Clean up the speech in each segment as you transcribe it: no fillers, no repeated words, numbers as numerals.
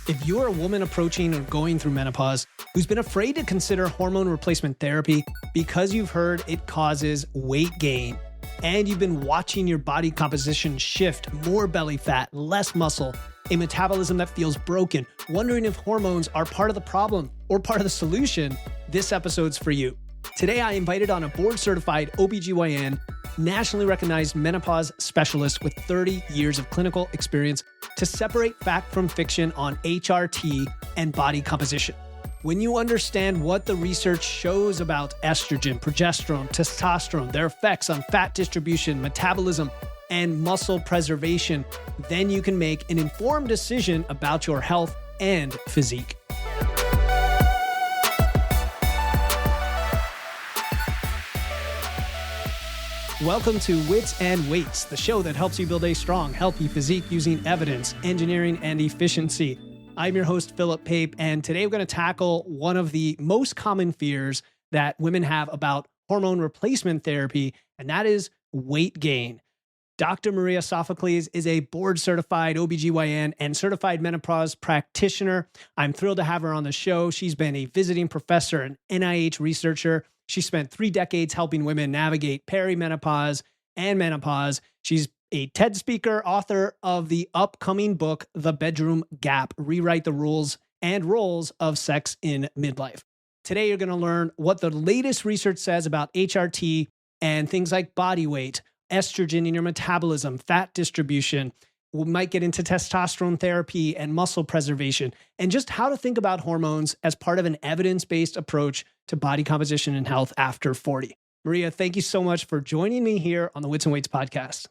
If you're a woman approaching or going through menopause who's been afraid to consider hormone replacement therapy because you've heard it causes weight gain, and you've been watching your body composition shift, more belly fat, less muscle, a metabolism that feels broken, wondering if hormones are part of the problem or part of the solution, this episode's for you. Today, I invited on a board-certified OBGYN, nationally recognized menopause specialist with 30 years of clinical experience to separate fact from fiction on HRT and body composition. When you understand what the research shows about estrogen, progesterone, testosterone, their effects on fat distribution, metabolism, and muscle preservation, then you can make an informed decision about your health and physique. Welcome to Wits and Weights, the show that helps you build a strong, healthy physique using evidence, engineering, and efficiency. I'm your host, Philip Pape, and today we're going to tackle one of the most common fears that women have about hormone replacement therapy, and that is weight gain. Dr. Maria Sophocles is a board-certified OBGYN and certified menopause practitioner. I'm thrilled to have her on the show. She's been a visiting professor and NIH researcher. She spent 3 decades helping women navigate perimenopause and menopause. She's a TED speaker, author of the upcoming book, The Bedroom Gap: Rewrite the Rules and Roles of Sex in Midlife. Today, you're going to learn what the latest research says about HRT and things like body weight, estrogen in your metabolism, fat distribution. We might get into testosterone therapy and muscle preservation, and just how to think about hormones as part of an evidence-based approach to body composition and health after 40. Maria, thank you so much for joining me here on the Wits and Weights podcast.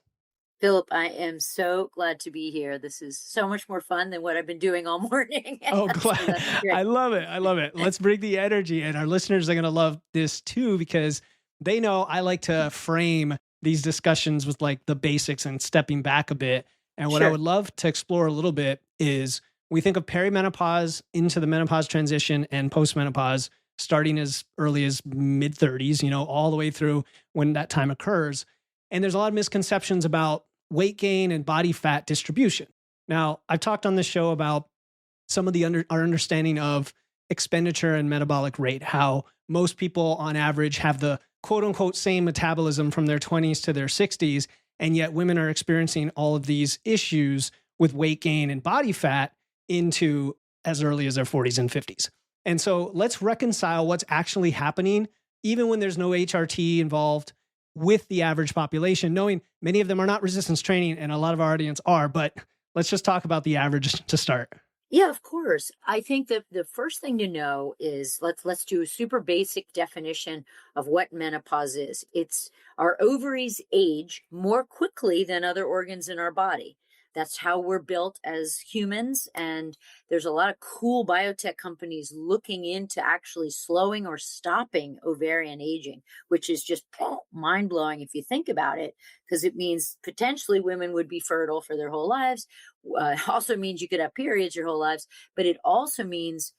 Philip, I am so glad to be here. This is so much more fun than what I've been doing all morning. Oh, glad. I love it. I love it. Let's bring the energy, and our listeners are going to love this too, because they know I like to frame these discussions with like the basics and stepping back a bit. And what I would love to explore a little bit is we think of perimenopause into the menopause transition and postmenopause starting as early as mid-30s, all the way through when that time occurs. And there's a lot of misconceptions about weight gain and body fat distribution. Now, I've talked on this show about some of our understanding of expenditure and metabolic rate, how most people on average have the quote unquote same metabolism from their 20s to their 60s. And yet women are experiencing all of these issues with weight gain and body fat into as early as their 40s and 50s. And so let's reconcile what's actually happening, even when there's no HRT involved, with the average population, knowing many of them are not resistance training and a lot of our audience are, but let's just talk about the average to start. Yeah, of course. I think that the first thing to know is let's do a super basic definition of what menopause is. It's our ovaries age more quickly than other organs in our body. That's how we're built as humans. And there's a lot of cool biotech companies looking into actually slowing or stopping ovarian aging, which is just mind blowing if you think about it, because it means potentially women would be fertile for their whole lives. It also means you could have periods your whole lives, but it also means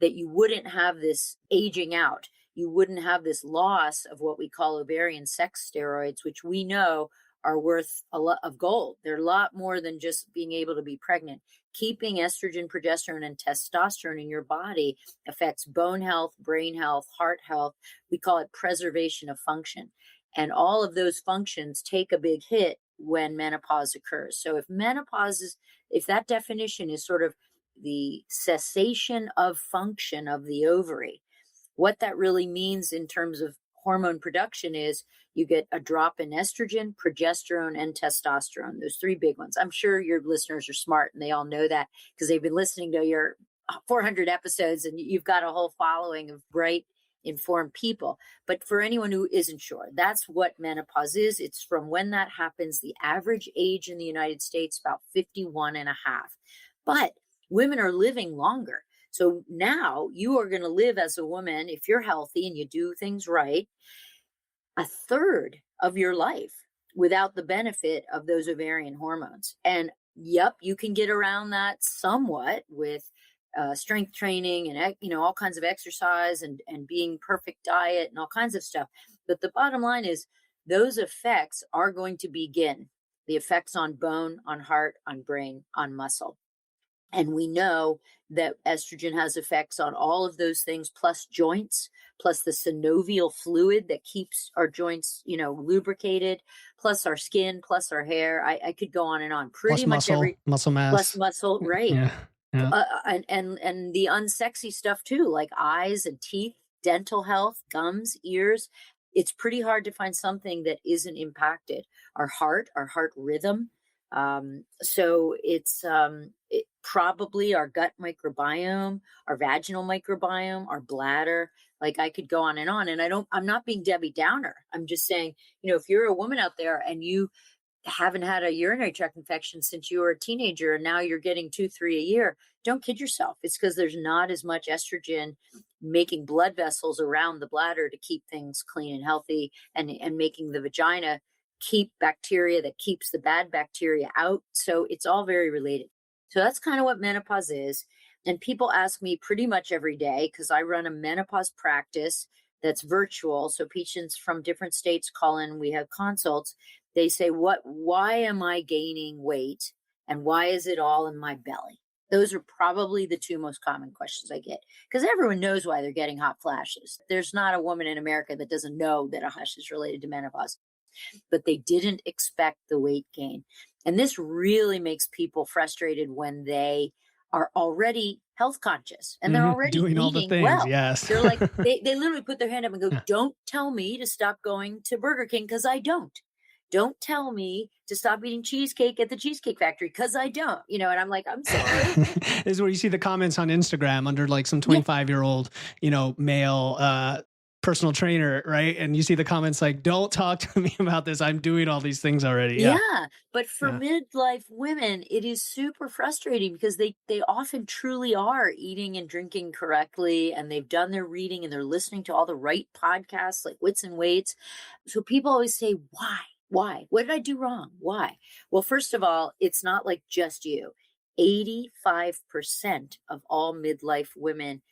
that you wouldn't have this aging out. You wouldn't have this loss of what we call ovarian sex steroids, which we know are worth a lot of gold. They're a lot more than just being able to be pregnant. Keeping estrogen, progesterone, and testosterone in your body affects bone health, brain health, heart health. We call it preservation of function. And all of those functions take a big hit when menopause occurs. So if that definition is sort of the cessation of function of the ovary, what that really means in terms of hormone production is you get a drop in estrogen, progesterone, and testosterone, those 3 big ones. I'm sure your listeners are smart and they all know that because they've been listening to your 400 episodes and you've got a whole following of bright, informed people. But for anyone who isn't sure, that's what menopause is. It's from when that happens. The average age in the United States, about 51 and a half. But women are living longer. So now you are going to live as a woman, if you're healthy and you do things right, a third of your life without the benefit of those ovarian hormones. And yep, you can get around that somewhat with strength training and, all kinds of exercise and being perfect diet and all kinds of stuff. But the bottom line is those effects are going to begin. The effects on bone, on heart, on brain, on muscle. And we know that estrogen has effects on all of those things, plus joints, plus the synovial fluid that keeps our joints, lubricated, plus our skin, plus our hair. I could go on and on. Pretty Plus much every muscle plus mass. muscle, right? Yeah. Yeah. And the unsexy stuff too, like eyes and teeth, dental health, gums, ears. It's pretty hard to find something that isn't impacted. Our heart rhythm. So it's probably our gut microbiome, our vaginal microbiome, our bladder. Like I could go on. And I'm not being Debbie Downer. I'm just saying, if you're a woman out there and you haven't had a urinary tract infection since you were a teenager and now you're getting 2-3 a year, don't kid yourself. It's because there's not as much estrogen making blood vessels around the bladder to keep things clean and healthy, and making the vagina keep bacteria that keeps the bad bacteria out. So it's all very related. So that's kind of what menopause is. And people ask me pretty much every day, because I run a menopause practice that's virtual. So patients from different states call in, we have consults. They say, why am I gaining weight? And why is it all in my belly? Those are probably the two most common questions I get, because everyone knows why they're getting hot flashes. There's not a woman in America that doesn't know that a flash is related to menopause, but they didn't expect the weight gain. And this really makes people frustrated when they are already health conscious and they're already doing all the eating things. well. Yes. They're like, they literally put their hand up and go, don't tell me to stop going to Burger King, because I don't. Don't tell me to stop eating cheesecake at the Cheesecake Factory, because I don't, and I'm like, I'm sorry. This is where you see the comments on Instagram under like some 25-year-old, male personal trainer, right? And you see the comments like, don't talk to me about this. I'm doing all these things already. Yeah. But for midlife women, it is super frustrating because they often truly are eating and drinking correctly, and they've done their reading and they're listening to all the right podcasts like Wits and Weights. So people always say, why? Why? What did I do wrong? Why? Well, first of all, it's not like just you. 85% of all midlife women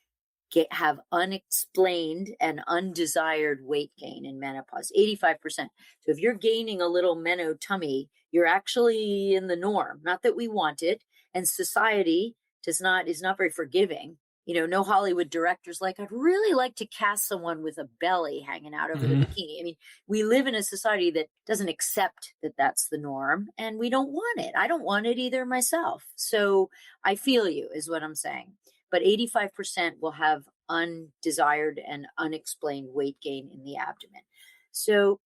have unexplained and undesired weight gain in menopause. 85%. So if you're gaining a little meno tummy, you're actually in the norm. Not that we want it, and society is not very forgiving. No Hollywood director's like, I'd really like to cast someone with a belly hanging out over the bikini. I mean, we live in a society that doesn't accept that that's the norm, and we don't want it. I don't want it either myself. So I feel you is what I'm saying. But 85% will have undesired and unexplained weight gain in the abdomen. So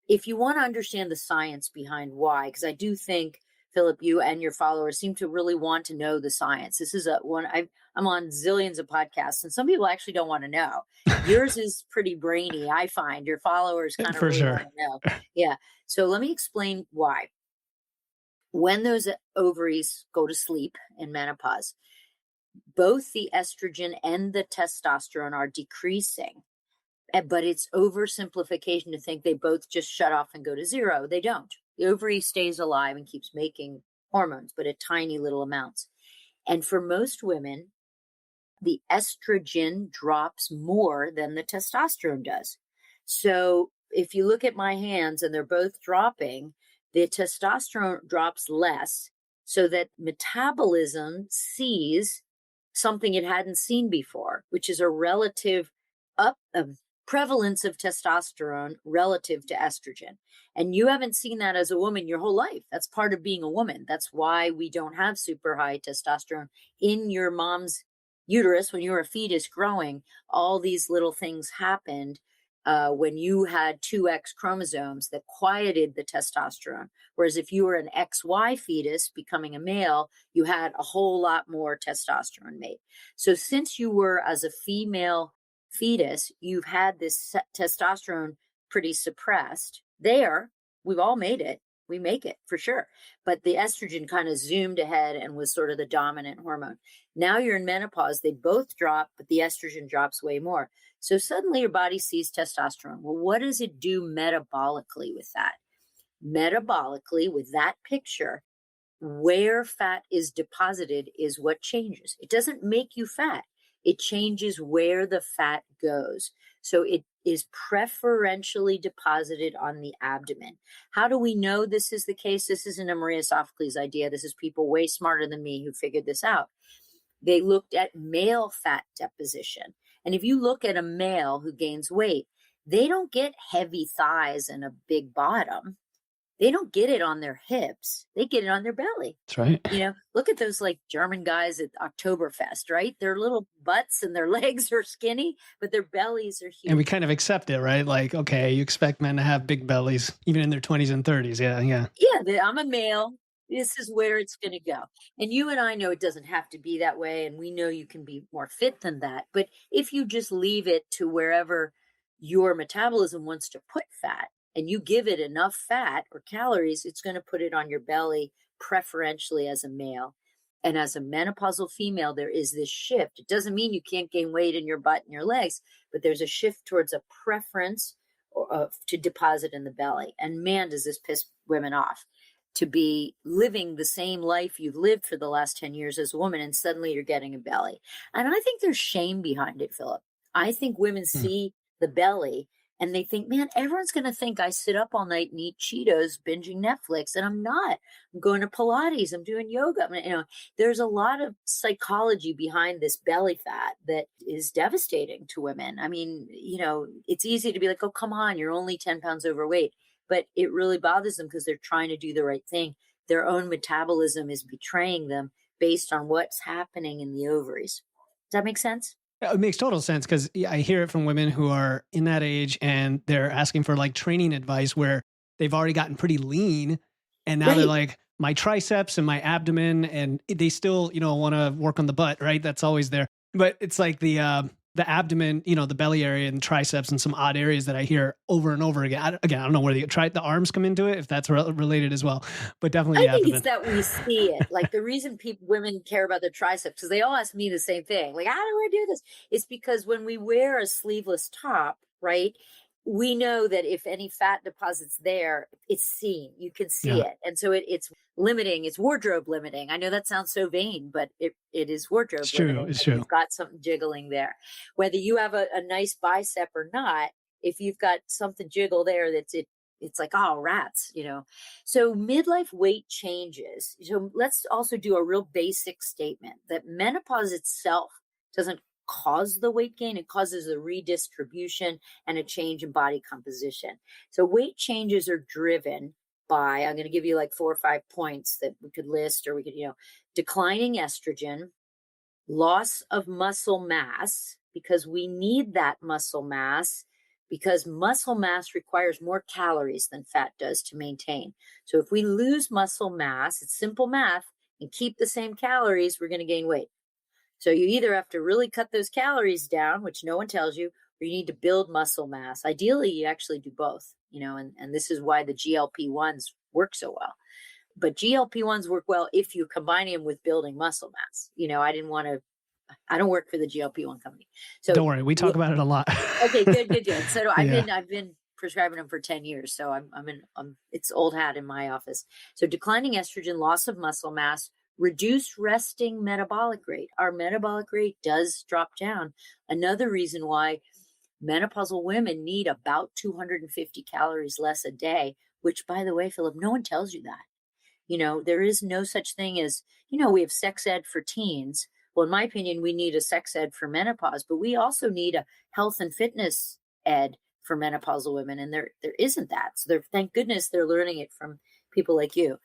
if you want to understand the science behind why, because I do think, Philip, you and your followers seem to really want to know the science. This is I'm on zillions of podcasts, and some people actually don't want to know. Yours is pretty brainy, I find. Your followers kind of really want to know. Yeah. So let me explain why. When those ovaries go to sleep in menopause, both the estrogen and the testosterone are decreasing, but it's oversimplification to think they both just shut off and go to zero. They don't. The ovary stays alive and keeps making hormones, but at tiny little amounts. And for most women, the estrogen drops more than the testosterone does. So if you look at my hands and they're both dropping, the testosterone drops less, so that metabolism sees something it hadn't seen before, which is a relative prevalence of testosterone relative to estrogen. And you haven't seen that as a woman your whole life. That's part of being a woman. That's why we don't have super high testosterone in your mom's uterus. When you were a fetus growing, all these little things happened when you had 2X chromosomes that quieted the testosterone. Whereas if you were an XY fetus becoming a male, you had a whole lot more testosterone made. So since you were as a female fetus, you've had this testosterone pretty suppressed. We've all made it. We make it for sure. But the estrogen kind of zoomed ahead and was sort of the dominant hormone. Now you're in menopause, they both drop, but the estrogen drops way more. So suddenly your body sees testosterone. Well, what does it do metabolically with that? Metabolically, with that picture, where fat is deposited is what changes. It doesn't make you fat. It changes where the fat goes. So is preferentially deposited on the abdomen. How do we know this is the case? This isn't a Maria Sophocles idea. This is people way smarter than me who figured this out. They looked at male fat deposition. And if you look at a male who gains weight, they don't get heavy thighs and a big bottom. They don't get it on their hips. They get it on their belly. That's right. Look at those like German guys at Oktoberfest, right? Their little butts and their legs are skinny, but their bellies are huge. And we kind of accept it, right? Like, okay, you expect men to have big bellies, even in their 20s and 30s. Yeah, yeah. Yeah, I'm a male. This is where it's going to go. And you and I know it doesn't have to be that way. And we know you can be more fit than that. But if you just leave it to wherever your metabolism wants to put fat, and you give it enough fat or calories, it's going to put it on your belly preferentially as a male. And as a menopausal female, there is this shift. It doesn't mean you can't gain weight in your butt and your legs, but there's a shift towards a preference to deposit in the belly. And man, does this piss women off to be living the same life you've lived for the last 10 years as a woman, and suddenly you're getting a belly. And I think there's shame behind it, Philip. I think women see the belly and they think, man, everyone's going to think I sit up all night and eat Cheetos, binging Netflix. And I'm not. I'm going to Pilates. I'm doing yoga. There's a lot of psychology behind this belly fat that is devastating to women. I mean, it's easy to be like, oh, come on, you're only 10 pounds overweight. But it really bothers them because they're trying to do the right thing. Their own metabolism is betraying them based on what's happening in the ovaries. Does that make sense? It makes total sense because I hear it from women who are in that age and they're asking for like training advice where they've already gotten pretty lean. And now they're like, my triceps and my abdomen, and they still, want to work on the butt, right? That's always there. But it's like the abdomen, the belly area and triceps and some odd areas that I hear over and over again. I don't know where the arms come into it, if that's related as well, but definitely I think it's that we see it. Like the reason women care about their triceps, because they all ask me the same thing. Like, how do I do this? It's because when we wear a sleeveless top, right, we know that if any fat deposits there, it's seen. You can see it. And so it's limiting. It's wardrobe limiting. I know that sounds so vain, but it is wardrobe limiting. It's true. You've got something jiggling there. Whether you have a nice bicep or not, if you've got something jiggle there, it's like, oh, rats, So midlife weight changes. So let's also do a real basic statement that menopause itself doesn't cause the weight gain. It causes a redistribution and a change in body composition. So weight changes are driven by, I'm going to give you like 4 or 5 points that we could list, or we could, declining estrogen, loss of muscle mass, because we need that muscle mass, because muscle mass requires more calories than fat does to maintain. So if we lose muscle mass, it's simple math, and keep the same calories, we're going to gain weight. So you either have to really cut those calories down, which no one tells you, or you need to build muscle mass. Ideally, you actually do both, and this is why the GLP-1s work so well. But GLP-1s work well if you combine them with building muscle mass. I don't work for the GLP-1 company. So don't worry, we talk about it a lot. Okay, good. So I've been prescribing them for 10 years. So it's old hat in my office. So declining estrogen, loss of muscle mass, reduced resting metabolic rate. Our metabolic rate does drop down. Another reason why menopausal women need about 250 calories less a day, which, by the way, Philip, no one tells you that. There is no such thing as, we have sex ed for teens. Well, in my opinion, we need a sex ed for menopause, but we also need a health and fitness ed for menopausal women. And there isn't that. So thank goodness they're learning it from people like you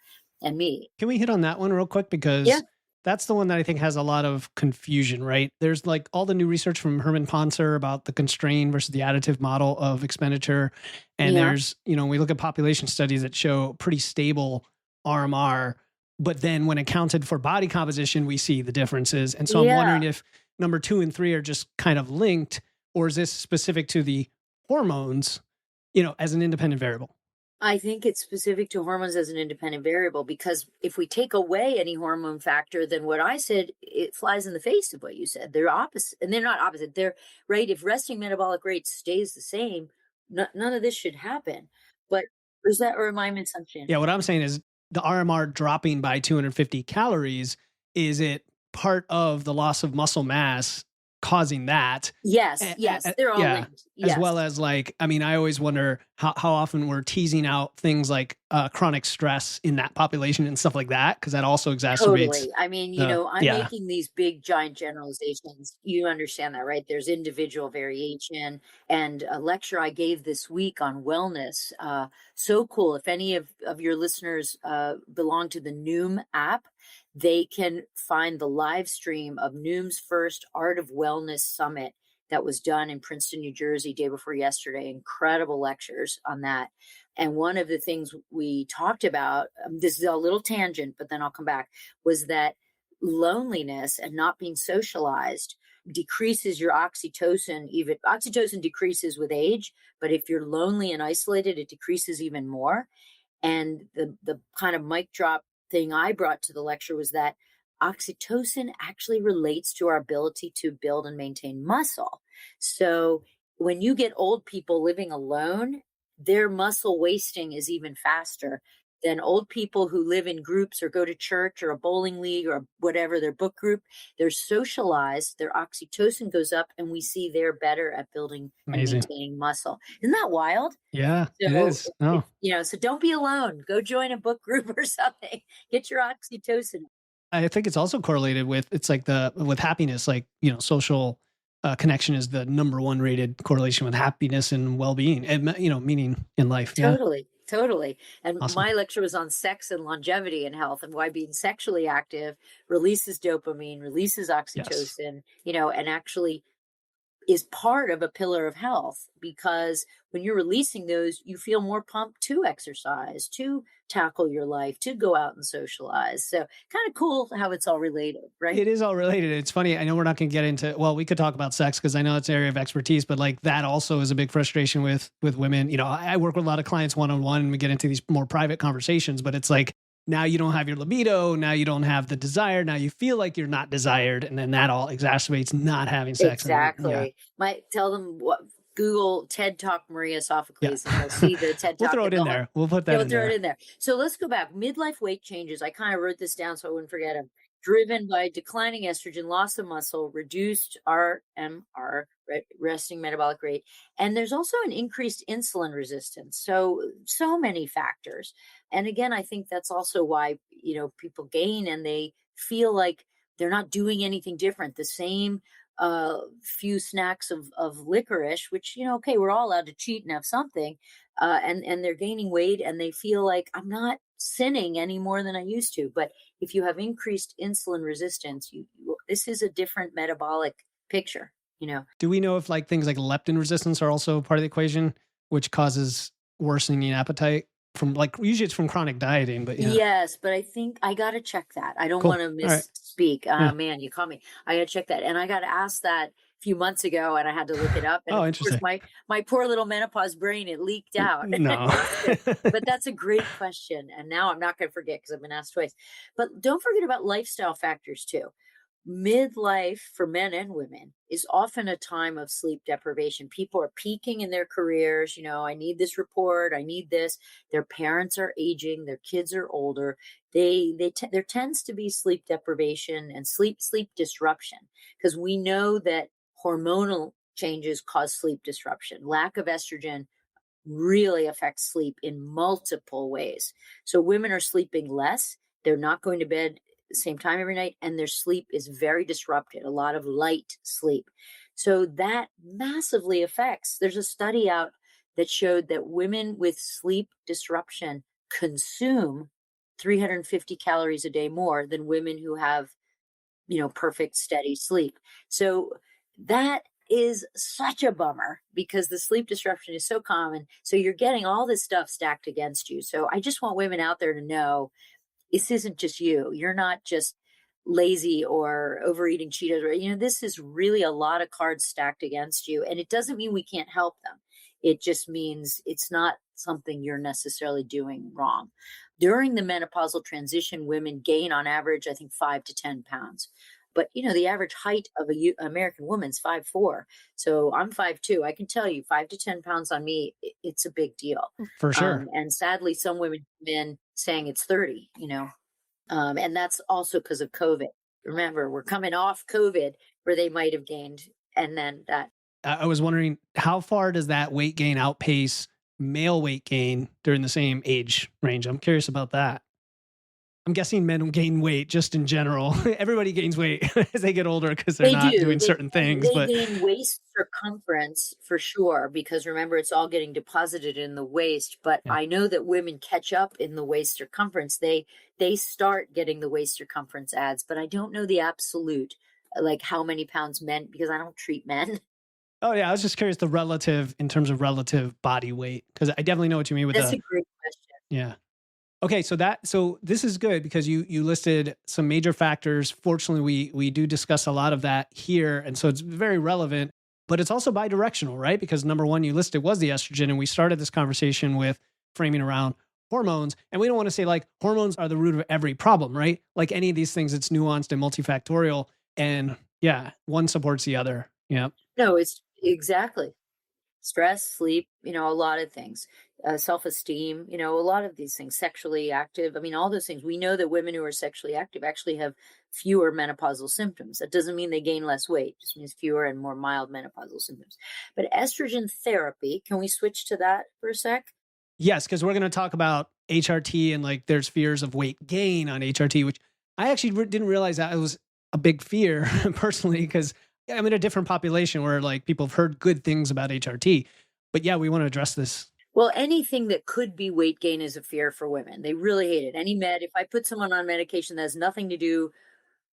and me. Can we hit on that one real quick? Because that's the one that I think has a lot of confusion, right? There's like all the new research from Herman Poncer about the constrained versus the additive model of expenditure. And there's, we look at population studies that show pretty stable RMR, but then when accounted for body composition, we see the differences. And so I'm wondering if number 2 and 3 are just kind of linked, or is this specific to the hormones, as an independent variable? I think it's specific to hormones as an independent variable, because if we take away any hormone factor, then what I said, it flies in the face of what you said. They're opposite, and they're not opposite. They're right. If resting metabolic rate stays the same, none of this should happen. But or am I misunderstanding? Yeah, what I'm saying is the RMR dropping by 250 calories, is it part of the loss of muscle mass causing that. Yes, yes, they're all Yeah. linked. As Yes. well as like, I mean, I always wonder how often we're teasing out things like chronic stress in that population and stuff like that, because that also exacerbates Totally. I mean, the, I'm yeah. making these big giant generalizations. You understand that, right? There's individual variation. And a lecture I gave this week on wellness, so cool. If any of your listeners belong to the Noom app, they can find the live stream of Noom's first Art of Wellness Summit that was done in Princeton, New Jersey, day before yesterday. Incredible lectures on that. And one of the things we talked about, this is a little tangent, but then I'll come back, was that loneliness and not being socialized decreases your oxytocin. Even oxytocin decreases with age, but if you're lonely and isolated, it decreases even more. And the kind of mic drop thing I brought to the lecture was that oxytocin actually relates to our ability to build and maintain muscle. So when you get old people living alone, their muscle wasting is even faster than old people who live in groups or go to church or a bowling league or whatever, their book group. They're socialized, their oxytocin goes up, and we see they're better at building and Amazing. maintaining muscle. Isn't that wild? Yeah, it So is. Oh, so don't be alone. Go join a book group or something. Get your oxytocin. I think it's also correlated with, it's like with happiness, like, social connection is the number one rated correlation with happiness and well-being and, meaning in life. Yeah. Totally, totally. And Awesome. my lecture was on sex and longevity and health and why being sexually active releases dopamine, releases Yes. oxytocin, and actually is part of a pillar of health, because when you're releasing those, you feel more pumped to exercise, to tackle your life, to go out and socialize. So kind of cool how it's all related, right? It is all related. It's funny. I know we're not going to get into, well, we could talk about sex because I know it's an area of expertise, but like that also is a big frustration with women. I work with a lot of clients one-on-one and we get into these more private conversations, but it's like, now you don't have your libido. Now you don't have the desire. Now you feel like you're not desired. And then that all exacerbates not having sex. And yeah. Exactly. Might tell them what Google TED Talk Maria Yeah. Sophocles and they'll see the TED We'll Talk throw it and in there. We'll put that they'll in throw it there. in there. So let's go back. Midlife weight changes. I kind of wrote this down so I wouldn't forget them. Driven by declining estrogen, loss of muscle, reduced RMR, resting metabolic rate, and there's also an increased insulin resistance. So many factors. And again, I think that's also why, people gain and they feel like they're not doing anything different. The same few snacks of licorice, which, okay, we're all allowed to cheat and have something, and they're gaining weight and they feel like I'm not sinning any more than I used to. But if you have increased insulin resistance, this is a different metabolic picture. Do we know if like things like leptin resistance are also part of the equation, which causes worsening appetite from, like, usually it's from chronic dieting, but yeah. Yes, but I think I got to check that. I don't Cool. want to All right. misspeak. Yeah. Man, you caught me. I got to check that. And I got to ask that a few months ago and I had to look it up. And Oh, of course, interesting. my poor little menopause brain, it leaked out. No. But that's a great question. And now I'm not going to forget because I've been asked twice. But don't forget about lifestyle factors too. Midlife for men and women is often a time of sleep deprivation. People are peaking in their careers. I need this report. I need this. Their parents are aging. Their kids are older. There tends to be sleep deprivation and sleep disruption, because we know that hormonal changes cause sleep disruption. Lack of estrogen really affects sleep in multiple ways. So women are sleeping less. They're not going to bed the same time every night, and their sleep is very disrupted, a lot of light sleep. So that massively affects. There's a study out that showed that women with sleep disruption consume 350 calories a day more than women who have, perfect steady sleep. So that is such a bummer because the sleep disruption is so common. So you're getting all this stuff stacked against you. So I just want women out there to know this isn't just you. You're not just lazy or overeating Cheetos. This is really a lot of cards stacked against you. And it doesn't mean we can't help them. It just means it's not something you're necessarily doing wrong. During the menopausal transition, women gain on average, I think, 5 to 10 pounds. But, the average height of an American woman's 5'4". So I'm 5'2". I can tell you 5 to 10 pounds on me, it's a big deal. For sure. And sadly, some women come in saying it's 30, and that's also because of COVID. Remember, we're coming off COVID where they might have gained And then that. I was wondering, how far does that weight gain outpace male weight gain during the same age range? I'm curious about that. I'm guessing men gain weight just in general. Everybody gains weight as they get older because they're They not do. doing certain things. They But gain waist circumference for sure, because remember, it's all getting deposited in the waist. But yeah. I know that women catch up in the waist circumference. They start getting the waist circumference adds, but I don't know the absolute, like how many pounds men, because I don't treat men. Oh yeah, I was just curious the relative in terms of relative body weight, because I definitely know what you mean with That's the a great question. yeah. Okay, so this is good because you listed some major factors. Fortunately, we do discuss a lot of that here, and so it's very relevant. But it's also bidirectional, right? Because number one you listed was the estrogen, and we started this conversation with framing around hormones, and we don't want to say like hormones are the root of every problem, right? Like any of these things, it's nuanced and multifactorial, and yeah, one supports the other. Yeah. No, it's exactly stress, sleep, a lot of things, self-esteem, a lot of these things, sexually active. I mean, all those things. We know that women who are sexually active actually have fewer menopausal symptoms. That doesn't mean they gain less weight. It just means fewer and more mild menopausal symptoms. But estrogen therapy, can we switch to that for a sec? Yes, because we're going to talk about HRT and like there's fears of weight gain on HRT, which I actually didn't realize that it was a big fear personally, because I'm in a different population where like people have heard good things about HRT. But yeah, we want to address this. Well, anything that could be weight gain is a fear for women. They really hate it. Any if I put someone on medication that has nothing to do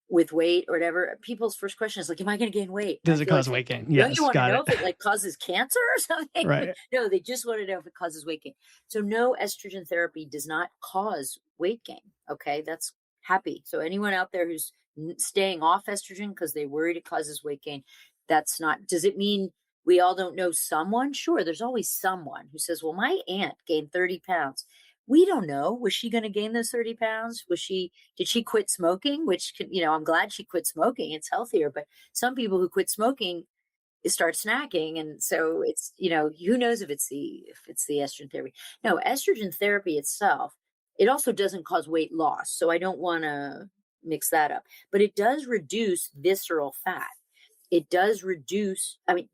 with weight or whatever, people's first question is like, am I going to gain weight? Does it cause weight gain? Don't Yes, you want to got know it. if it like causes cancer or something? Right. No, they just want to know if it causes weight gain. So no, estrogen therapy does not cause weight gain. Okay, that's happy. So anyone out there who's staying off estrogen because they worried it causes weight gain, that's not. Does it mean we all don't know someone? Sure, there's always someone who says, well, my aunt gained 30 pounds. We don't know. Was she going to gain those 30 pounds? Did she quit smoking? Which, I'm glad she quit smoking. It's healthier. But some people who quit smoking start snacking. And so it's, who knows if it's the estrogen therapy. No, estrogen therapy itself, it also doesn't cause weight loss. So I don't want to mix that up. But it does reduce visceral fat. It does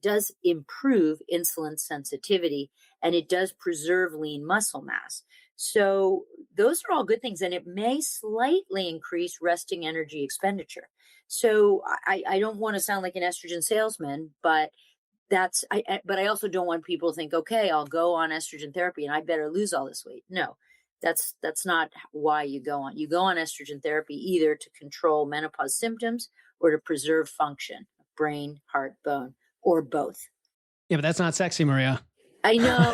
does improve insulin sensitivity, and it does preserve lean muscle mass. So those are all good things, and it may slightly increase resting energy expenditure. So I don't want to sound like an estrogen salesman, but but I also don't want people to think, okay, I'll go on estrogen therapy and I better lose all this weight. No, that's not why you go on. You go on estrogen therapy either to control menopause symptoms or to preserve function, brain, heart, bone, or both. Yeah, but that's not sexy, Maria. I know,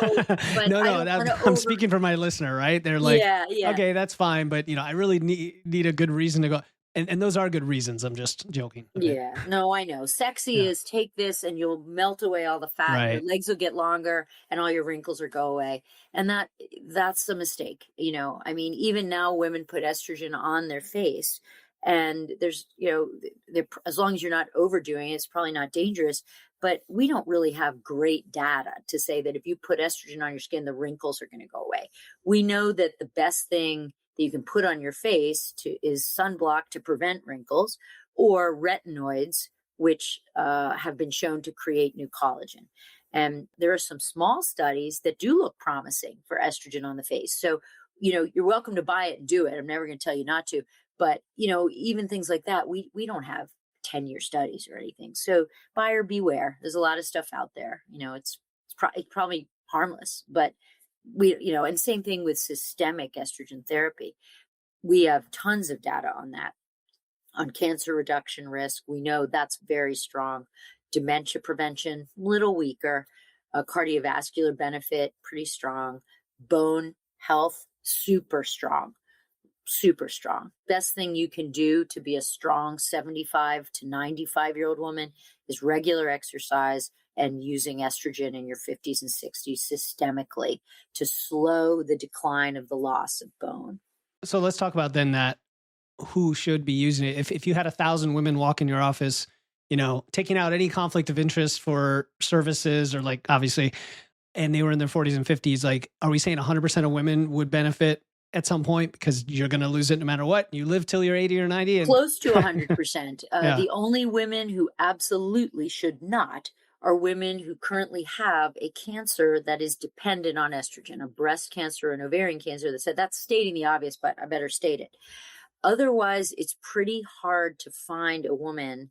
but no, I'm speaking for my listener, right? They're like, yeah. Okay, that's fine, but I really need a good reason to go. And those are good reasons. I'm just joking. Okay. Yeah, no, I know. Sexy is take this and you'll melt away all the fat. Right. Your legs will get longer and all your wrinkles will go away. And that's a mistake. I mean, even now women put estrogen on their face, and there's, as long as you're not overdoing it, it's probably not dangerous. But we don't really have great data to say that if you put estrogen on your skin, the wrinkles are going to go away. We know that the best thing that you can put on your face is sunblock to prevent wrinkles, or retinoids, which have been shown to create new collagen. And there are some small studies that do look promising for estrogen on the face. So, you're welcome to buy it and do it. I'm never going to tell you not to. But, even things like that, we don't have 10-year studies or anything. So buyer beware. There's a lot of stuff out there. It's probably harmless, but and same thing with systemic estrogen therapy. We have tons of data on that, on cancer reduction risk. We know that's very strong. Dementia prevention, little weaker. Cardiovascular benefit, pretty strong. Bone health, super strong. Super strong. Best thing you can do to be a strong 75 to 95-year-old woman is regular exercise and using estrogen in your 50s and 60s systemically to slow the decline of the loss of bone. So let's talk about then that who should be using it. If you had 1,000 women walk in your office, taking out any conflict of interest for services or like obviously, and they were in their 40s and 50s, like, are we saying 100% of women would benefit at some point because you're going to lose it no matter what. You live till you're 80 or 90. And Close to 100%. yeah. The only women who absolutely should not are women who currently have a cancer that is dependent on estrogen, a breast cancer, an ovarian cancer. That said, that's stating the obvious, but I better state it. Otherwise, it's pretty hard to find a woman.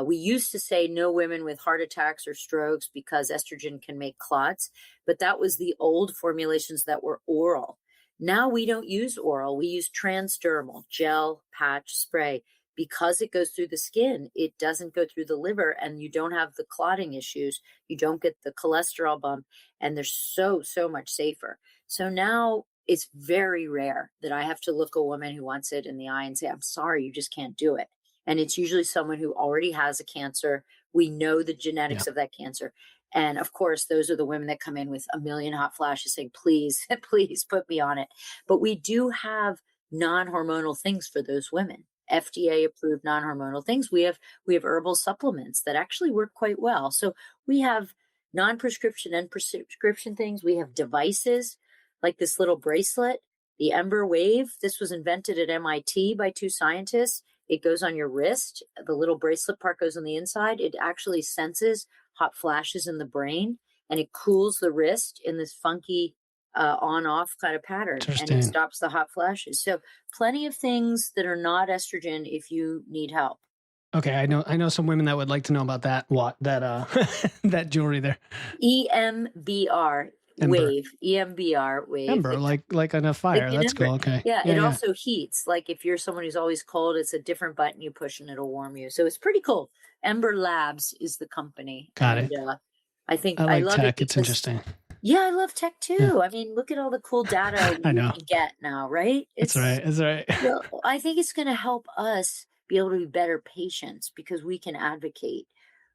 We used to say no women with heart attacks or strokes because estrogen can make clots, but that was the old formulations that were oral. Now we don't use oral. We use transdermal, gel, patch, spray. Because it goes through the skin, it doesn't go through the liver, and you don't have the clotting issues. You don't get the cholesterol bump, and they're so much safer. So now it's very rare that I have to look a woman who wants it in the eye and say, I'm sorry, you just can't do it. And it's usually someone who already has a cancer. We know the genetics of that cancer. And of course, those are the women that come in with a million hot flashes saying, please, please put me on it. But we do have non-hormonal things for those women. FDA approved non-hormonal things. We have herbal supplements that actually work quite well. So we have non-prescription and prescription things. We have devices like this little bracelet, the Ember Wave. This was invented at MIT by two scientists. It goes on your wrist. The little bracelet part goes on the inside. It actually senses hot flashes in the brain, and it cools the wrist in this funky on-off kind of pattern, and it stops the hot flashes. So plenty of things that are not estrogen if you need help. Okay, I know some women that would like to know about that that jewelry there. EMBR wave. EMBR wave. Ember, like on a fire. That's cool. Okay. Yeah, it also heats. Like if you're someone who's always cold, it's a different button you push and it'll warm you. So it's pretty cool. Ember Labs is the company. Got it. I think I love tech. it. It's interesting. Yeah, I love tech too. Yeah. I mean, look at all the cool data you can get now, right? That's right. Well, I think it's going to help us be able to be better patients because we can advocate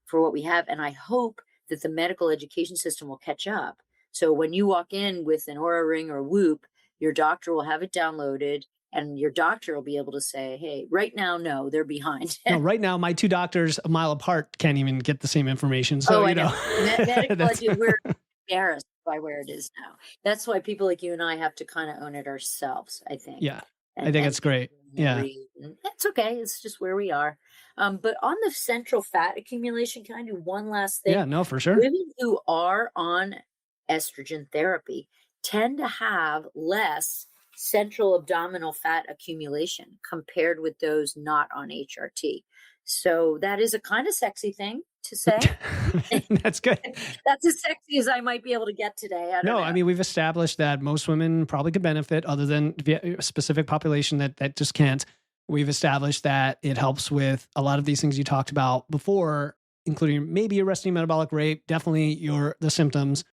for what we have. And I hope that the medical education system will catch up. So when you walk in with an Oura Ring or Whoop, your doctor will have it downloaded, and your doctor will be able to say, hey, right now, no, they're behind. No, right now, my two doctors a mile apart can't even get the same information. So, I know. Medical, we're embarrassed by where it is now. That's why people like you and I have to kind of own it ourselves, I think. Yeah, I think it's great. Yeah. That's okay. It's just where we are. But on the central fat accumulation, can I do one last thing? Yeah, no, for sure. Women who are on estrogen therapy tend to have less central abdominal fat accumulation compared with those not on HRT. So that is a kind of sexy thing to say. That's good. That's as sexy as I might be able to get today. I mean, we've established that most women probably could benefit other than a specific population that just can't. We've established that it helps with a lot of these things you talked about before, including maybe your resting metabolic rate, definitely the symptoms,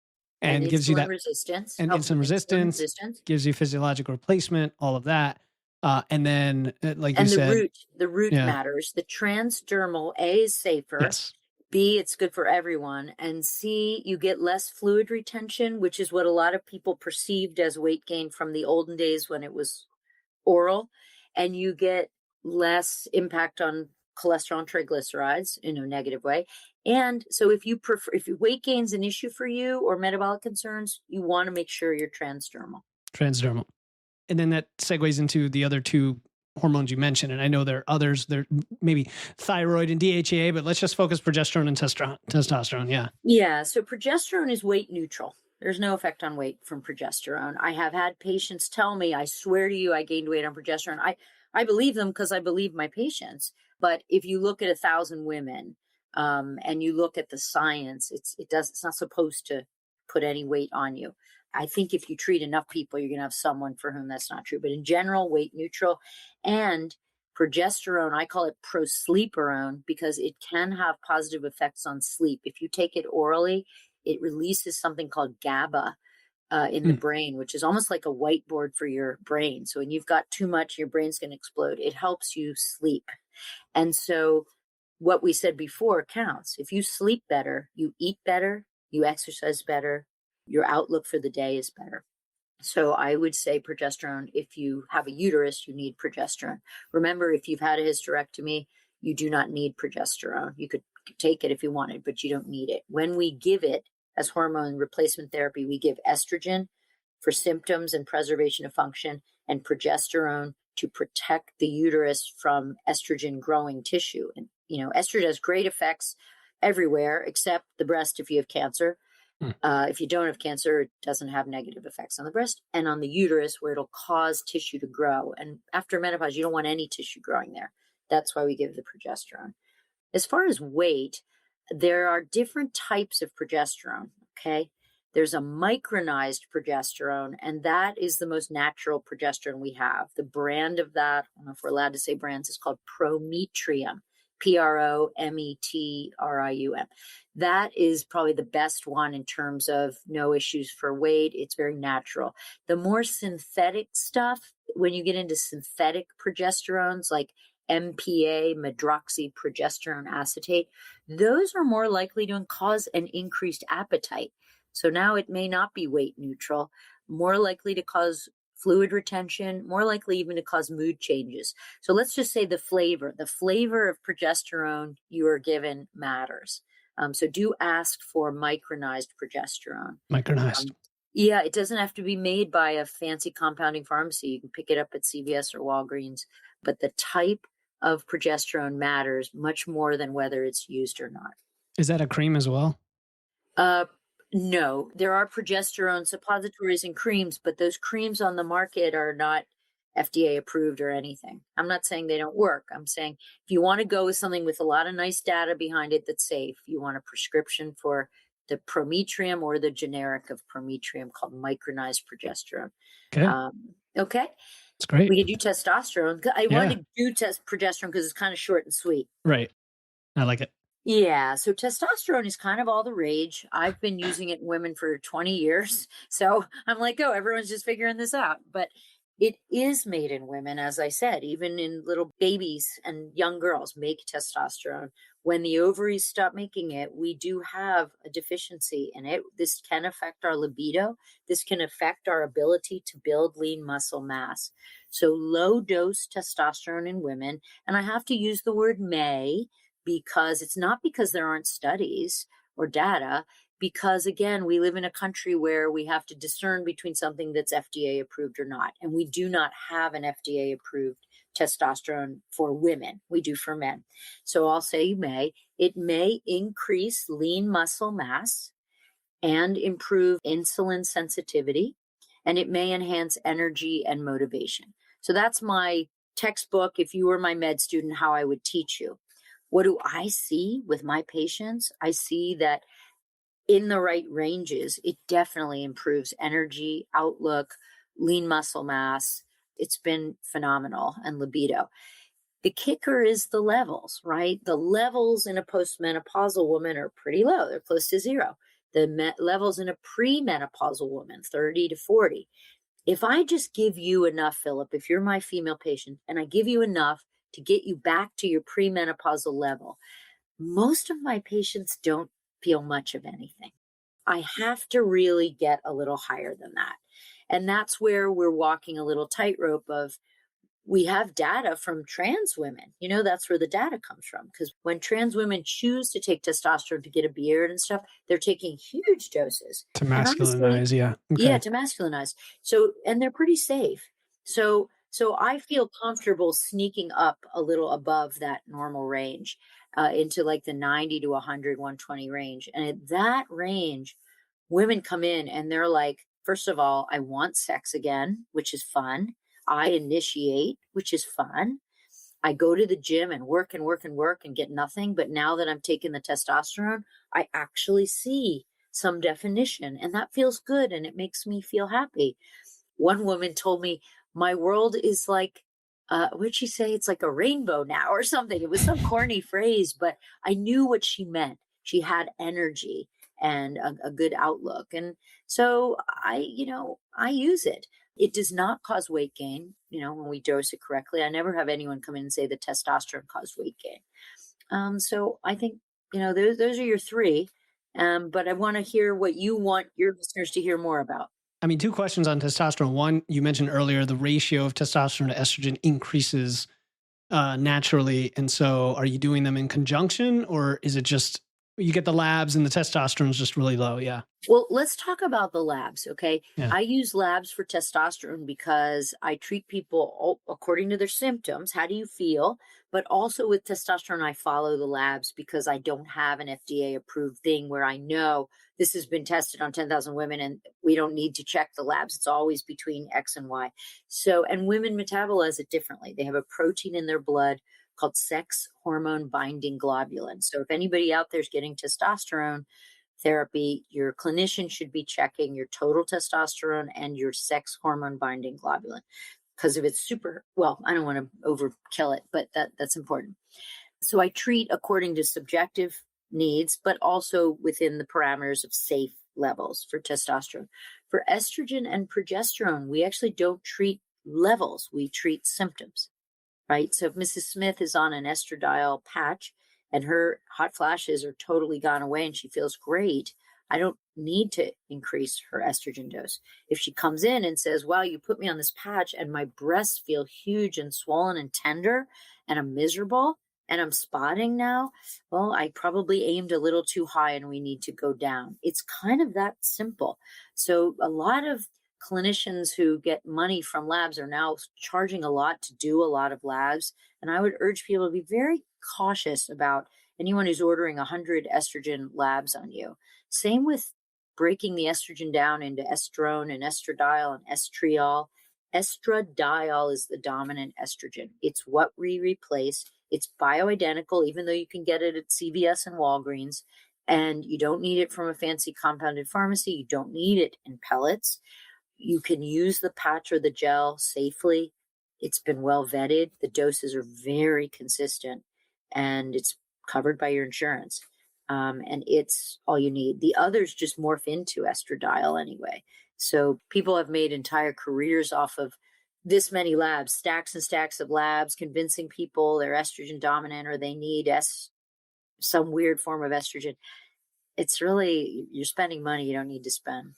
and gives you that resistance. And insulin resistance gives you physiological replacement, all of that. And then, like you said, the root matters. The transdermal, A, is safer. Yes. B, it's good for everyone. And C, you get less fluid retention, which is what a lot of people perceived as weight gain from the olden days when it was oral. And you get less impact on cholesterol and triglycerides in a negative way. And so if your weight gain is an issue for you or metabolic concerns, you want to make sure you're transdermal. And then that segues into the other two hormones you mentioned. And I know there are others, there maybe thyroid and DHEA, but let's just focus progesterone and testosterone. Yeah. Yeah. So progesterone is weight neutral. There's no effect on weight from progesterone. I have had patients tell me, I swear to you, I gained weight on progesterone. I believe them because I believe my patients. But if you look at 1,000 women and you look at the science, it's not supposed to put any weight on you. I think if you treat enough people, you're going to have someone for whom that's not true. But in general, weight neutral. And progesterone, I call it prosleeperone because it can have positive effects on sleep. If you take it orally, it releases something called GABA in the brain, which is almost like a whiteboard for your brain. So when you've got too much, your brain's going to explode. It helps you sleep. And so what we said before counts. If you sleep better, you eat better, you exercise better, your outlook for the day is better. So I would say progesterone. If you have a uterus, you need progesterone. Remember, if you've had a hysterectomy, you do not need progesterone. You could take it if you wanted, but you don't need it. When we give it as hormone replacement therapy, we give estrogen for symptoms and preservation of function, and progesterone to protect the uterus from estrogen growing tissue. And, estrogen has great effects everywhere except the breast if you have cancer. If you don't have cancer, it doesn't have negative effects on the breast and on the uterus, where it'll cause tissue to grow. And after menopause, you don't want any tissue growing there. That's why we give the progesterone. As far as weight, there are different types of progesterone, okay? There's a micronized progesterone, and that is the most natural progesterone we have. The brand of that, I don't know if we're allowed to say brands, is called Prometrium, Prometrium. That is probably the best one in terms of no issues for weight. It's very natural. The more synthetic stuff, when you get into synthetic progesterones like MPA, medroxyprogesterone acetate, those are more likely to cause an increased appetite. So now it may not be weight neutral, more likely to cause fluid retention, more likely even to cause mood changes. So let's just say the flavor of progesterone you are given matters. So do ask for micronized progesterone. Micronized. Yeah, it doesn't have to be made by a fancy compounding pharmacy. You can pick it up at CVS or Walgreens, but the type of progesterone matters much more than whether it's used or not. Is that a cream as well? No, there are progesterone suppositories and creams, but those creams on the market are not FDA approved or anything. I'm not saying they don't work. I'm saying if you want to go with something with a lot of nice data behind it that's safe, you want a prescription for the Prometrium or the generic of Prometrium called micronized progesterone. Okay. Okay. That's great. We could do testosterone. I wanted to do progesterone because it's kind of short and sweet. Right. I like it. Yeah. So testosterone is kind of all the rage. I've been using it in women for 20 years. So I'm like, oh, everyone's just figuring this out. But it is made in women, as I said, even in little babies and young girls make testosterone. When the ovaries stop making it, we do have a deficiency in it. This can affect our libido. This can affect our ability to build lean muscle mass. So low dose testosterone in women, and I have to use the word may, because it's not because there aren't studies or data, because again, we live in a country where we have to discern between something that's FDA approved or not. And we do not have an FDA approved testosterone for women. We do for men. So I'll say it may increase lean muscle mass and improve insulin sensitivity, and it may enhance energy and motivation. So that's my textbook, if you were my med student, how I would teach you. What do I see with my patients? I see that in the right ranges, it definitely improves energy, outlook, lean muscle mass. It's been phenomenal, and libido. The kicker is the levels, right? The levels in a postmenopausal woman are pretty low. They're close to zero. The levels in a premenopausal woman, 30 to 40. If I just give you enough, Philip, if you're my female patient, and I give you enough to get you back to your premenopausal level, most of my patients don't feel much of anything. I have to really get a little higher than that. And that's where we're walking a little tightrope of, we have data from trans women. That's where the data comes from. Because when trans women choose to take testosterone to get a beard and stuff, they're taking huge doses. To masculinize, yeah. Okay. Yeah, to masculinize. So, and they're pretty safe. So I feel comfortable sneaking up a little above that normal range into like the 90 to 100, 120 range. And at that range, women come in and they're like, first of all, I want sex again, which is fun. I initiate, which is fun. I go to the gym and work and work and work and get nothing. But now that I'm taking the testosterone, I actually see some definition, and that feels good. And it makes me feel happy. One woman told me, my world is like, what'd she say? It's like a rainbow now or something. It was some corny phrase, but I knew what she meant. She had energy and a good outlook. And so I use it. It does not cause weight gain, when we dose it correctly. I never have anyone come in and say the testosterone caused weight gain. So I think, those are your three. But I want to hear what you want your listeners to hear more about. I mean, two questions on testosterone. One, you mentioned earlier, the ratio of testosterone to estrogen increases naturally. And so are you doing them in conjunction, or is it just You get the labs and the testosterone is just really low. Yeah. Well, let's talk about the labs, okay? Yeah. I use labs for testosterone because I treat people according to their symptoms. How do you feel? But also with testosterone, I follow the labs because I don't have an FDA approved thing where I know this has been tested on 10,000 women and we don't need to check the labs. It's always between X and Y. So, and women metabolize it differently. They have a protein in their blood called sex hormone binding globulin. So if anybody out there is getting testosterone therapy, your clinician should be checking your total testosterone and your sex hormone binding globulin. Because if it's super, well, I don't want to overkill it, but that's important. So I treat according to subjective needs, but also within the parameters of safe levels for testosterone. For estrogen and progesterone, we actually don't treat levels, we treat symptoms. Right. So if Mrs. Smith is on an estradiol patch and her hot flashes are totally gone away and she feels great, I don't need to increase her estrogen dose. If she comes in and says, wow, you put me on this patch and my breasts feel huge and swollen and tender and I'm miserable and I'm spotting now, well, I probably aimed a little too high and we need to go down. It's kind of that simple. So a lot of clinicians who get money from labs are now charging a lot to do a lot of labs. And I would urge people to be very cautious about anyone who's ordering 100 estrogen labs on you. Same with breaking the estrogen down into estrone and estradiol and estriol. Estradiol is the dominant estrogen. It's what we replace. It's bioidentical, even though you can get it at CVS and Walgreens. And you don't need it from a fancy compounded pharmacy. You don't need it in pellets. You can use the patch or the gel safely. It's been well vetted. The doses are very consistent and it's covered by your insurance. And it's all you need. The others just morph into estradiol anyway. So people have made entire careers off of this many labs, stacks and stacks of labs, convincing people they're estrogen dominant or they need some weird form of estrogen. It's really, you're spending money you don't need to spend.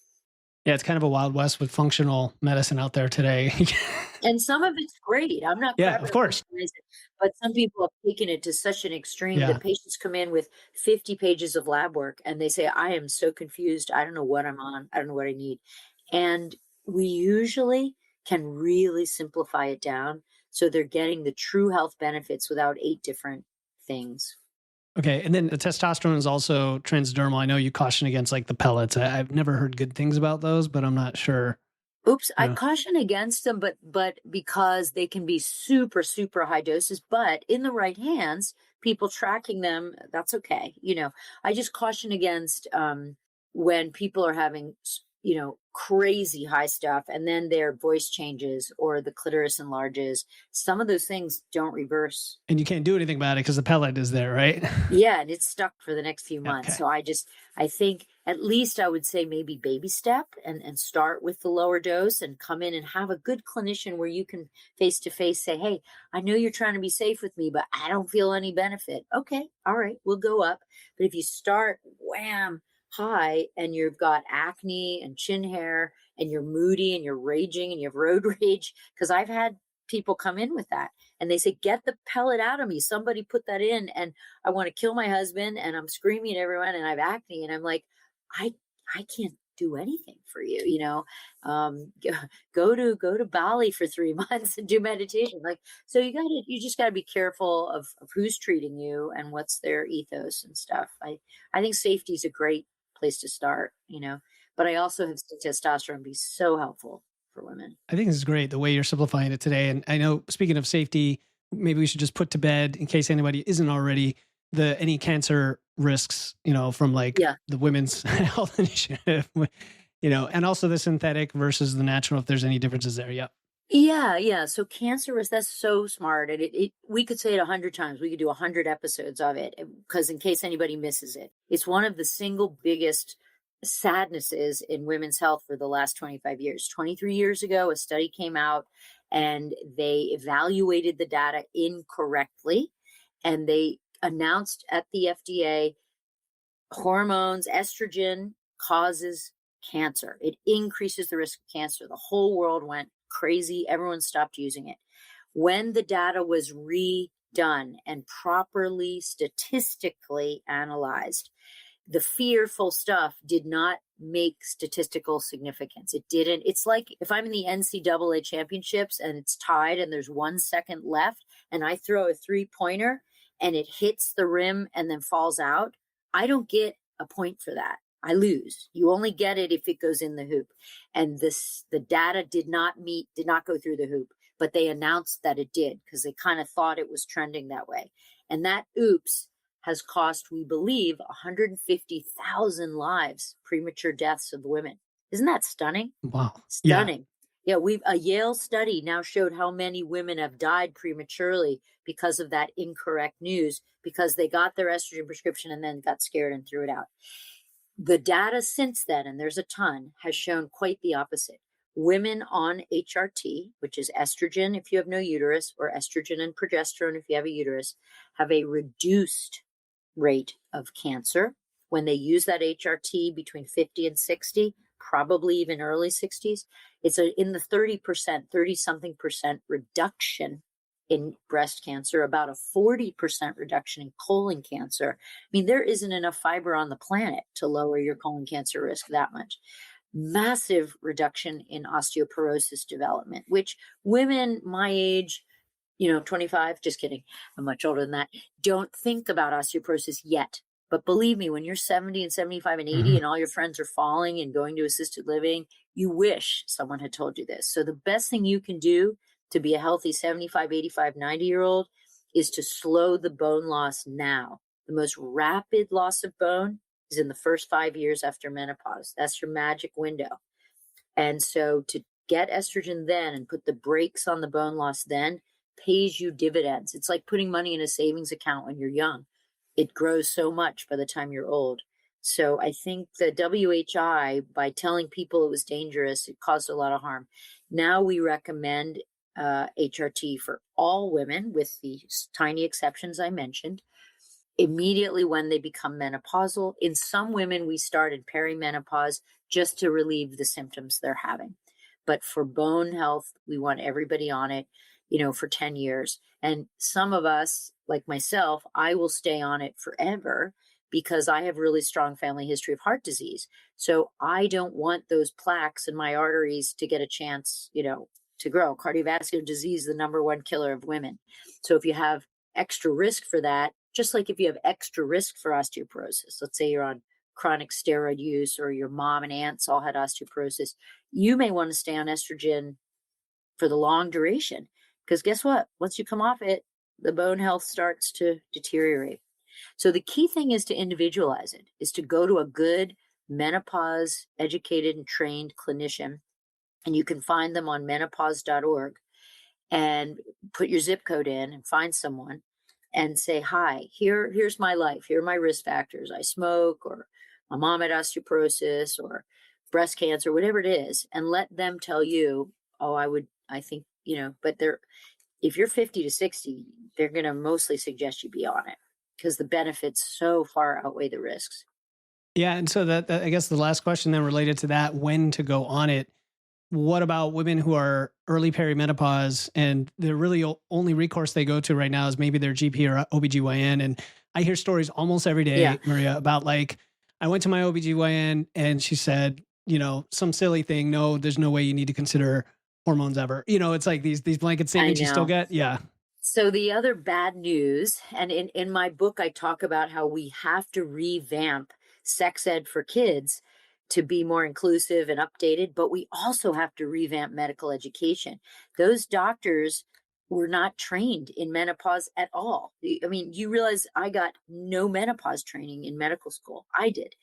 Yeah, it's kind of a Wild West with functional medicine out there today. And some of it's great. I'm not Yeah, of course. but some people have taken it to such an extreme that patients come in with 50 pages of lab work and they say, I am so confused. I don't know what I'm on. I don't know what I need. And we usually can really simplify it down so they're getting the true health benefits without 8 different things. Okay. And then the testosterone is also transdermal. I know you caution against like the pellets. I've never heard good things about those, but I'm not sure. Oops, I caution against them, but because they can be super, super high doses, but in the right hands, people tracking them, that's okay. I just caution against when people are having, crazy high stuff and then their voice changes or the clitoris enlarges. Some of those things don't reverse. And you can't do anything about it because the pellet is there, right? Yeah, and it's stuck for the next few months. Okay. So I think at least I would say maybe baby step and start with the lower dose and come in and have a good clinician where you can face to face say, hey, I know you're trying to be safe with me, but I don't feel any benefit. Okay, all right, we'll go up. But if you start wham high and you've got acne and chin hair and you're moody and you're raging and you have road rage, because I've had people come in with that and they say, get the pellet out of me. Somebody put that in and I want to kill my husband and I'm screaming at everyone and I have acne. And I'm like, I can't do anything for you, go to Bali for 3 months and do meditation. So you just gotta be careful of who's treating you and what's their ethos and stuff. I think safety is a great place to start, but I also have seen testosterone be so helpful for women. I think this is great the way you're simplifying it today. And I know, speaking of safety, maybe we should just put to bed, in case anybody isn't already, any cancer risks, from the Women's Health Initiative, and also the synthetic versus the natural, if there's any differences there. Yeah. Yeah. So cancer risk, that's so smart. And we could say it 100 times. We could do 100 episodes of it because in case anybody misses it, it's one of the single biggest sadnesses in women's health for the last 25 years. 23 years ago, a study came out and they evaluated the data incorrectly. And they announced at the FDA, hormones, estrogen causes cancer. It increases the risk of cancer. The whole world went crazy. Everyone stopped using it. When the data was done and properly statistically analyzed, the fearful stuff did not make statistical significance. It didn't. It's like if I'm in the NCAA championships and it's tied and there's 1 second left and I throw a 3-pointer and it hits the rim and then falls out, I don't get a point for that. I lose. You only get it if it goes in the hoop. And the data did not go through the hoop, but they announced that it did because they kind of thought it was trending that way. And that oops has cost, we believe, 150,000 lives, premature deaths of women. Isn't that stunning? Wow. Stunning. Yeah, a Yale study now showed how many women have died prematurely because of that incorrect news, because they got their estrogen prescription and then got scared and threw it out. The data since then, and there's a ton, has shown quite the opposite. Women on HRT, which is estrogen if you have no uterus, or estrogen and progesterone if you have a uterus, have a reduced rate of cancer when they use that HRT between 50 and 60, probably even early 60s. It's in the 30-something percent reduction in breast cancer, about a 40% reduction in colon cancer. I mean, there isn't enough fiber on the planet to lower your colon cancer risk that much. Massive reduction in osteoporosis development, which women my age, 25, just kidding, I'm much older than that, don't think about osteoporosis yet. But believe me, when you're 70 and 75 and 80 and all your friends are falling and going to assisted living, you wish someone had told you this. So the best thing you can do to be a healthy 75, 85, 90-year-old is to slow the bone loss now. The most rapid loss of bone is in the first 5 years after menopause. That's your magic window. And so to get estrogen then and put the brakes on the bone loss then pays you dividends. It's like putting money in a savings account when you're young. It grows so much by the time you're old. So I think the WHI, by telling people it was dangerous, it caused a lot of harm. Now we recommend HRT for all women, with the tiny exceptions I mentioned, immediately when they become menopausal. In some women, we start in perimenopause just to relieve the symptoms they're having. But for bone health, we want everybody on it, for 10 years. And some of us, like myself, I will stay on it forever because I have really strong family history of heart disease. So I don't want those plaques in my arteries to get a chance, to grow. Cardiovascular disease, the number one killer of women. So if you have extra risk for that, just like if you have extra risk for osteoporosis, let's say you're on chronic steroid use or your mom and aunts all had osteoporosis, you may want to stay on estrogen for the long duration. Because guess what? Once you come off it, the bone health starts to deteriorate. So the key thing is to individualize it, is to go to a good menopause educated and trained clinician. And you can find them on menopause.org and put your zip code in and find someone and say, hi, here's my life. Here are my risk factors. I smoke, or my mom had osteoporosis or breast cancer, whatever it is. And let them tell you, but if you're 50 to 60, they're going to mostly suggest you be on it because the benefits so far outweigh the risks. Yeah. And so that I guess the last question then related to that, when to go on it. What about women who are early perimenopause and the really only recourse they go to right now is maybe their GP or OBGYN? And I hear stories almost every day, Maria, about like, I went to my OBGYN and she said, some silly thing. No, there's no way you need to consider hormones ever. It's like these blanket statements you still get. Yeah. So the other bad news, and in my book, I talk about how we have to revamp sex ed for kids to be more inclusive and updated, but we also have to revamp medical education. Those doctors were not trained in menopause at all. I mean, you realize I got no menopause training in medical school. I did.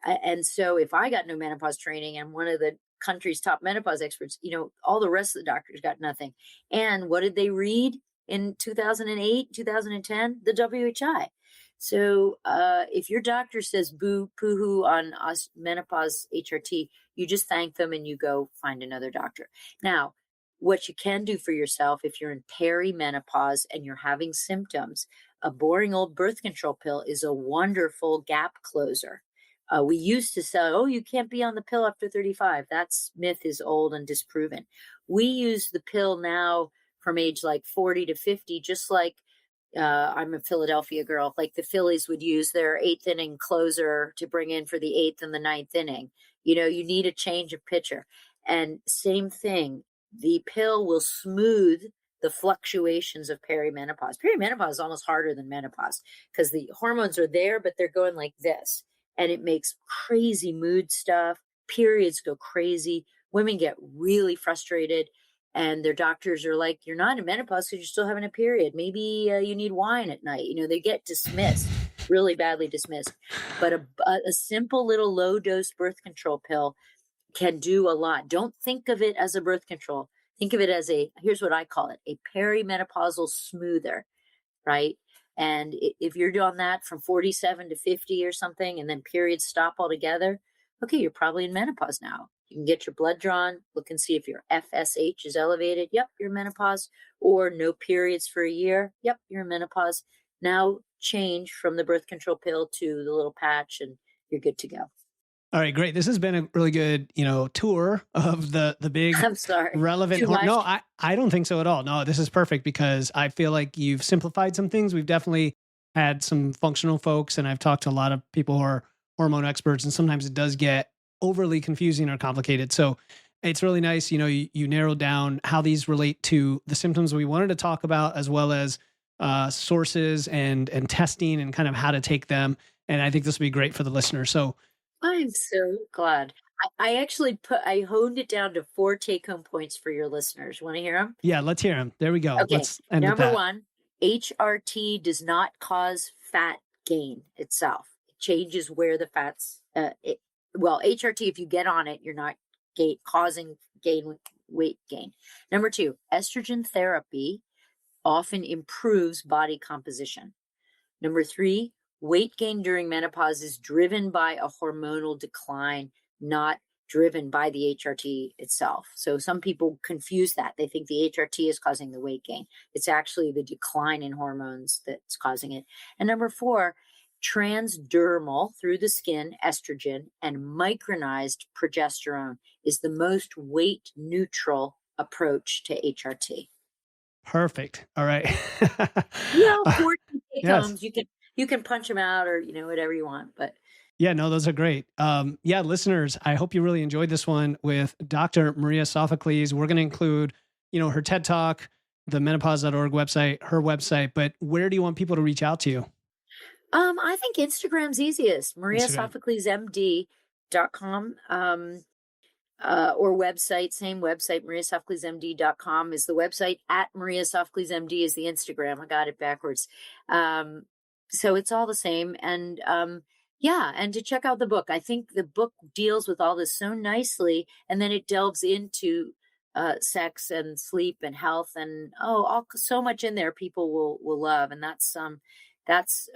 And so if I got no menopause training and one of the country's top menopause experts, all the rest of the doctors got nothing. And what did they read in 2008, 2010? The WHI. So if your doctor says boo poo-hoo on menopause HRT, you just thank them and you go find another doctor. Now, what you can do for yourself if you're in perimenopause and you're having symptoms, a boring old birth control pill is a wonderful gap closer. We used to say, you can't be on the pill after 35. That myth is old and disproven. We use the pill now from age like 40 to 50, just like I'm a Philadelphia girl. Like the Phillies would use their 8th inning closer to bring in for the 8th and the 9th inning. You need a change of pitcher. And same thing, the pill will smooth the fluctuations of perimenopause. Perimenopause is almost harder than menopause because the hormones are there, but they're going like this. And it makes crazy mood stuff. Periods go crazy. Women get really frustrated. And their doctors are like, you're not in menopause because you're still having a period. Maybe you need wine at night. They get dismissed, really badly dismissed. But a simple little low dose birth control pill can do a lot. Don't think of it as a birth control. Think of it as here's what I call it, a perimenopausal smoother, right? And if you're doing that from 47 to 50 or something, and then periods stop altogether, okay, you're probably in menopause now. You can get your blood drawn, look and see if your FSH is elevated. Yep, you're in menopause. Or no periods for a year. Yep, you're in menopause. Now change from the birth control pill to the little patch and you're good to go. All right, great. This has been a really good, tour of the big I'm sorry. relevant. No, I don't think so at all. No, this is perfect because I feel like you've simplified some things. We've definitely had some functional folks, and I've talked to a lot of people who are hormone experts, and sometimes it does get overly confusing or complicated. So it's really nice. You narrowed down how these relate to the symptoms we wanted to talk about, as well as sources and testing and kind of how to take them. And I think this will be great for the listener. So I'm so glad. I honed it down to 4 take-home points for your listeners. Want to hear them? Yeah, let's hear them. There we go. Okay. Let's end with Number that. 1, HRT does not cause fat gain itself. It changes where the fats, HRT, if you get on it, you're not causing weight gain. Number 2, estrogen therapy often improves body composition. Number 3, weight gain during menopause is driven by a hormonal decline, not driven by the HRT itself. So some people confuse that. They think the HRT is causing the weight gain. It's actually the decline in hormones that's causing it. And number 4, transdermal, through the skin, estrogen and micronized progesterone is the most weight neutral approach to HRT. Perfect. All right. 4 take-homes, yes. You can punch them out or, whatever you want, but. Yeah, no, those are great. Listeners, I hope you really enjoyed this one with Dr. Maria Sophocles. We're going to include, her TED Talk, the menopause.org website, her website, but where do you want people to reach out to you? I think Instagram's easiest, mariasophoklesmd.com, or website, same website, mariasophoklesmd.com is the website. At mariasophoklesmd is the Instagram. I got it backwards. So it's all the same. And, and to check out the book. I think the book deals with all this so nicely, and then it delves into sex and sleep and health and so much in there people will love. And that's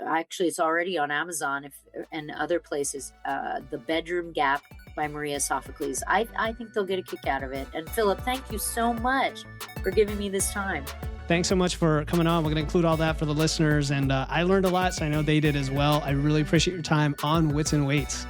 actually, it's already on Amazon and other places. The Bedroom Gap by Maria Sophocles. I think they'll get a kick out of it. And Philip, thank you so much for giving me this time. Thanks so much for coming on. We're going to include all that for the listeners. And I learned a lot, so I know they did as well. I really appreciate your time on Wits and Weights.